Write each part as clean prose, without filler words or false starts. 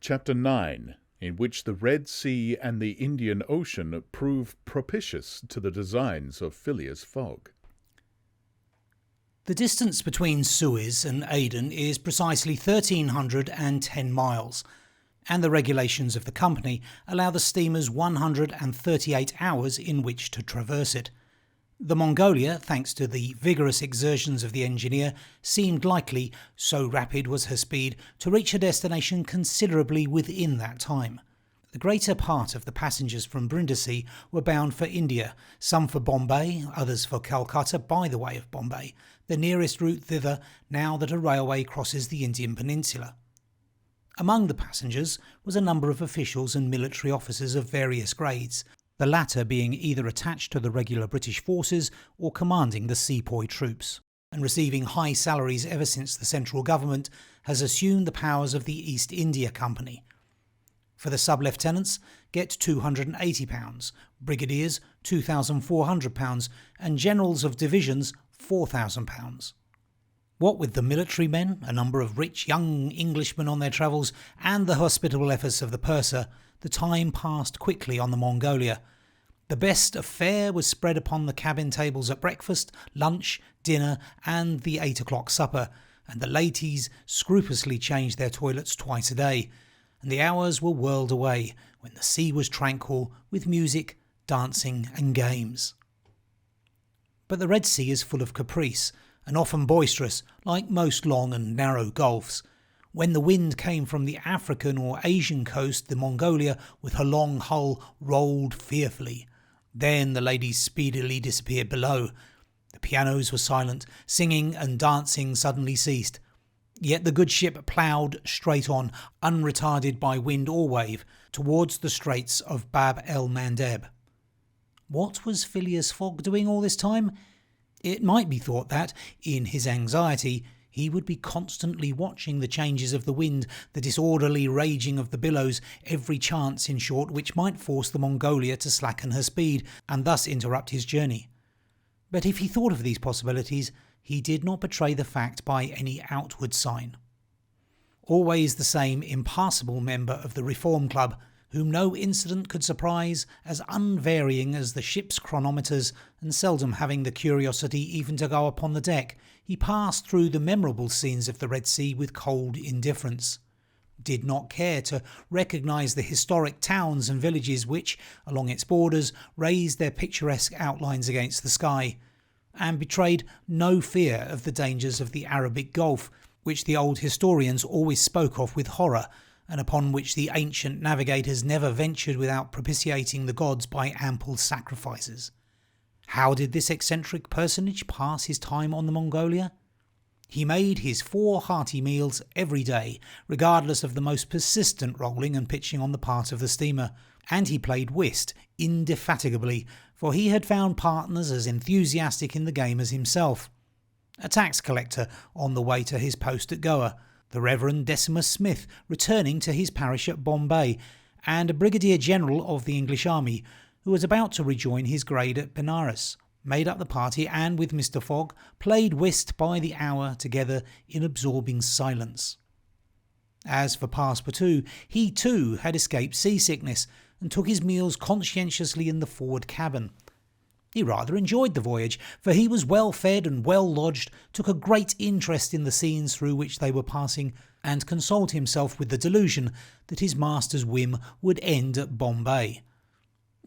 Chapter 9, in which the Red Sea and the Indian Ocean prove propitious to the designs of Phileas Fogg. The distance between Suez and Aden is precisely 1,310 miles, and the regulations of the company allow the steamers 138 hours in which to traverse it. The Mongolia, thanks to the vigorous exertions of the engineer, seemed likely, so rapid was her speed, to reach her destination considerably within that time. The greater part of the passengers from Brindisi were bound for India, some for Bombay, others for Calcutta by the way of Bombay, the nearest route thither now that a railway crosses the Indian peninsula. Among the passengers was a number of officials and military officers of various grades, the latter being either attached to the regular British forces or commanding the sepoy troops, and receiving high salaries ever since the central government has assumed the powers of the East India Company. For the sub-lieutenants, get £280, brigadiers £2,400, and generals of divisions £4,000. What with the military men, a number of rich young Englishmen on their travels, and the hospitable efforts of the purser, the time passed quickly on the Mongolia. The best of fare was spread upon the cabin tables at breakfast, lunch, dinner, and the 8 o'clock supper, and the ladies scrupulously changed their toilets twice a day, and the hours were whirled away when the sea was tranquil with music, dancing, and games. But the Red Sea is full of caprice, and often boisterous, like most long and narrow gulfs. When the wind came from the African or Asian coast, the Mongolia, with her long hull, rolled fearfully. Then the ladies speedily disappeared below. The pianos were silent, singing and dancing suddenly ceased. Yet the good ship ploughed straight on, unretarded by wind or wave, towards the straits of Bab el Mandeb. What was Phileas Fogg doing all this time? It might be thought that, in his anxiety, he would be constantly watching the changes of the wind, the disorderly raging of the billows, every chance, in short, which might force the Mongolia to slacken her speed, and thus interrupt his journey. But if he thought of these possibilities, he did not betray the fact by any outward sign. Always the same impassible member of the Reform Club, whom no incident could surprise, as unvarying as the ship's chronometers, and seldom having the curiosity even to go upon the deck, he passed through the memorable scenes of the Red Sea with cold indifference, did not care to recognise the historic towns and villages which, along its borders, raised their picturesque outlines against the sky, and betrayed no fear of the dangers of the Arabic Gulf, which the old historians always spoke of with horror, and upon which the ancient navigators never ventured without propitiating the gods by ample sacrifices. How did this eccentric personage pass his time on the Mongolia? He made his 4 hearty meals every day, regardless of the most persistent rolling and pitching on the part of the steamer, and he played whist indefatigably, for he had found partners as enthusiastic in the game as himself. A tax collector on the way to his post at Goa, the Reverend Decimus Smith returning to his parish at Bombay, and a Brigadier General of the English Army, who was about to rejoin his grade at Benares, made up the party and, with Mr. Fogg, played whist by the hour together in absorbing silence. As for Passepartout, he too had escaped seasickness, and took his meals conscientiously in the forward cabin. He rather enjoyed the voyage, for he was well fed and well lodged, took a great interest in the scenes through which they were passing, and consoled himself with the delusion that his master's whim would end at Bombay.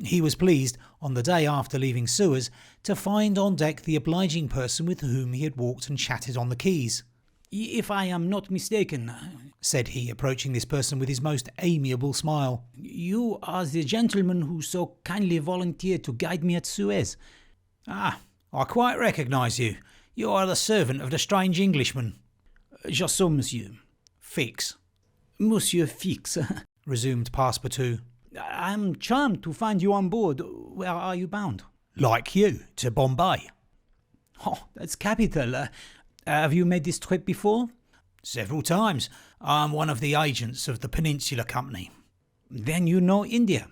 He was pleased, on the day after leaving Suez, to find on deck the obliging person with whom he had walked and chatted on the quays. "If I am not mistaken," said he, approaching this person with his most amiable smile, "you are the gentleman who so kindly volunteered to guide me at Suez." "Ah, I quite recognise you. You are the servant of the strange Englishman." "Just so, monsieur. Fix." "Monsieur Fix," resumed Passepartout. "I am charmed to find you on board. Where are you bound?" "Like you, to Bombay." "Oh, that's capital. Have you made this trip before?" "Several times. I am one of the agents of the Peninsula Company." "Then you know India?"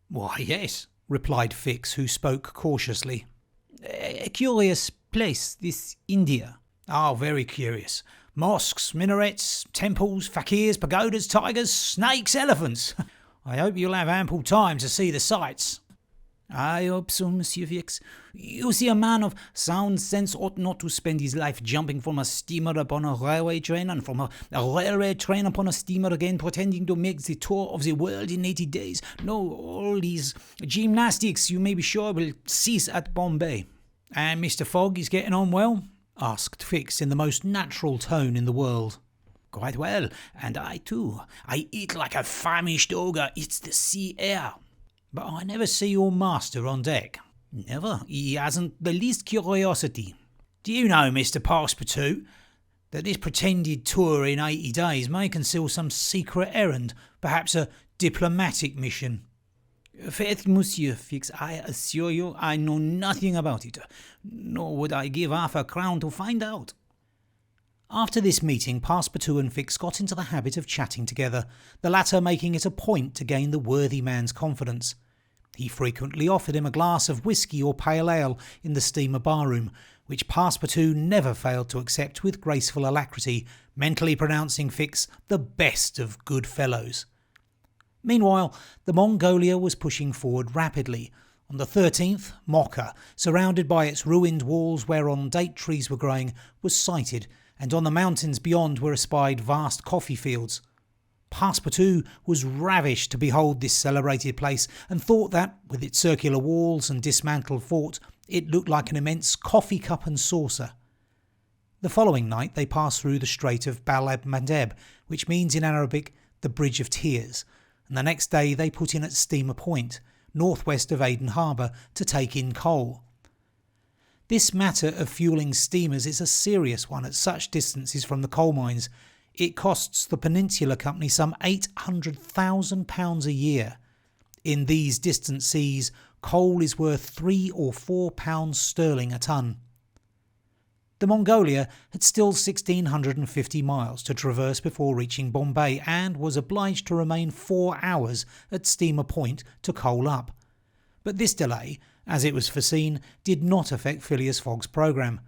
"Why, yes," replied Fix, who spoke cautiously. "A curious place, this India." "Oh, very curious. Mosques, minarets, temples, fakirs, pagodas, tigers, snakes, elephants. I hope you'll have ample time to see the sights. I hope so, Monsieur Fix. You see, a man of sound sense ought not to spend his life jumping from a steamer upon a railway train and from a railway train upon a steamer again, pretending to make the tour of the world in 80 days. No, all these gymnastics, you may be sure, will cease at Bombay. And Mr. Fogg is getting on well? Asked Fix in the most natural tone in the world. Quite well, and I too. I eat like a famished ogre eats the sea air. But I never see your master on deck. Never. He hasn't the least curiosity. Do you know, Mr. Passepartout, that this pretended tour in 80 days may conceal some secret errand, perhaps a diplomatic mission? Faith, Monsieur Fix, I assure you I know nothing about it, nor would I give half a crown to find out. After this meeting, Passepartout and Fix got into the habit of chatting together, the latter making it a point to gain the worthy man's confidence. He frequently offered him a glass of whisky or pale ale in the steamer barroom, which Passepartout never failed to accept with graceful alacrity, mentally pronouncing Fix the best of good fellows. Meanwhile, the Mongolia was pushing forward rapidly. On the 13th, Mocha, surrounded by its ruined walls whereon date trees were growing, was sighted, and on the mountains beyond were espied vast coffee fields. Passepartout was ravished to behold this celebrated place, and thought that, with its circular walls and dismantled fort, it looked like an immense coffee cup and saucer. The following night they passed through the Strait of Bab el-Mandeb, which means in Arabic the Bridge of Tears, and the next day they put in at Steamer Point, northwest of Aden Harbour, to take in coal. This matter of fuelling steamers is a serious one at such distances from the coal mines. It costs the Peninsula Company some £800,000 a year. In these distant seas, coal is worth £3 or £4 sterling a tonne. The Mongolia had still 1,650 miles to traverse before reaching Bombay, and was obliged to remain 4 hours at Steamer Point to coal up. But this delay, as it was foreseen, did not affect Phileas Fogg's programme.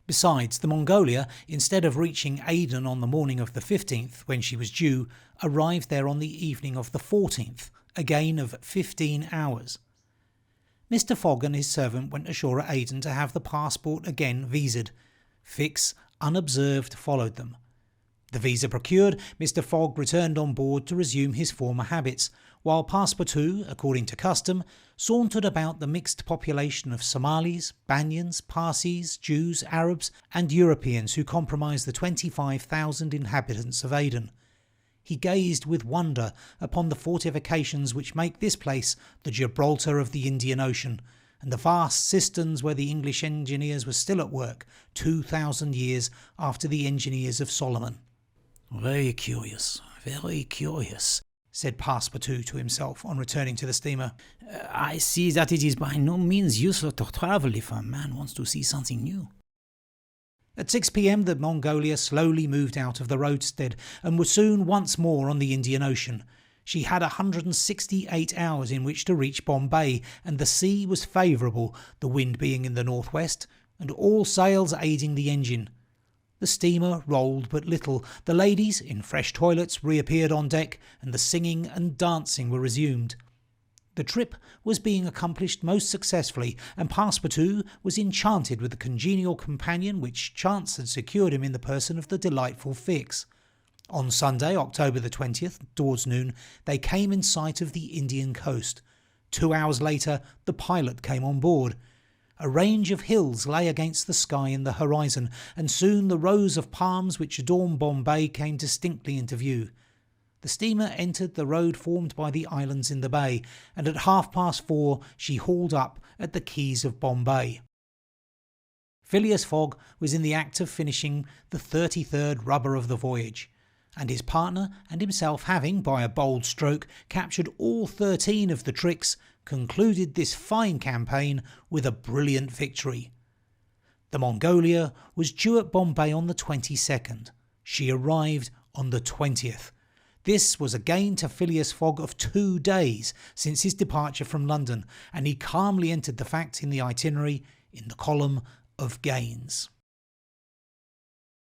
Besides, the Mongolia, instead of reaching Aden on the morning of the 15th, when she was due, arrived there on the evening of the 14th, a gain of 15 hours. Mr. Fogg and his servant went ashore at Aden to have the passport again visaed. Fix, unobserved, followed them. The visa procured, Mr. Fogg returned on board to resume his former habits, while Passepartout, according to custom, sauntered about the mixed population of Somalis, Banyans, Parsis, Jews, Arabs and Europeans who comprise the 25,000 inhabitants of Aden. He gazed with wonder upon the fortifications which make this place the Gibraltar of the Indian Ocean, and the vast cisterns where the English engineers were still at work 2,000 years after the engineers of Solomon. Very curious, said Passepartout to himself on returning to the steamer. I see that it is by no means useless to travel if a man wants to see something new. At 6 p.m. the Mongolia slowly moved out of the roadstead and was soon once more on the Indian Ocean. She had 168 hours in which to reach Bombay, and the sea was favourable, the wind being in the northwest, and all sails aiding the engine. The steamer rolled but little. The ladies, in fresh toilets, reappeared on deck, and the singing and dancing were resumed. The trip was being accomplished most successfully, and Passepartout was enchanted with the congenial companion which chance had secured him in the person of the delightful Fix. On Sunday, October the 20th, towards noon, they came in sight of the Indian coast. 2 hours later, the pilot came on board. A range of hills lay against the sky in the horizon, and soon the rows of palms which adorn Bombay came distinctly into view. The steamer entered the road formed by the islands in the bay, and at 4:30 she hauled up at the quays of Bombay. Phileas Fogg was in the act of finishing the 33rd rubber of the voyage, and his partner and himself having, by a bold stroke, captured all 13 of the tricks, concluded this fine campaign with a brilliant victory. The Mongolia was due at Bombay on the 22nd. She arrived on the 20th. This was a gain to Phileas Fogg of 2 days since his departure from London, and he calmly entered the fact in the itinerary in the column of gains.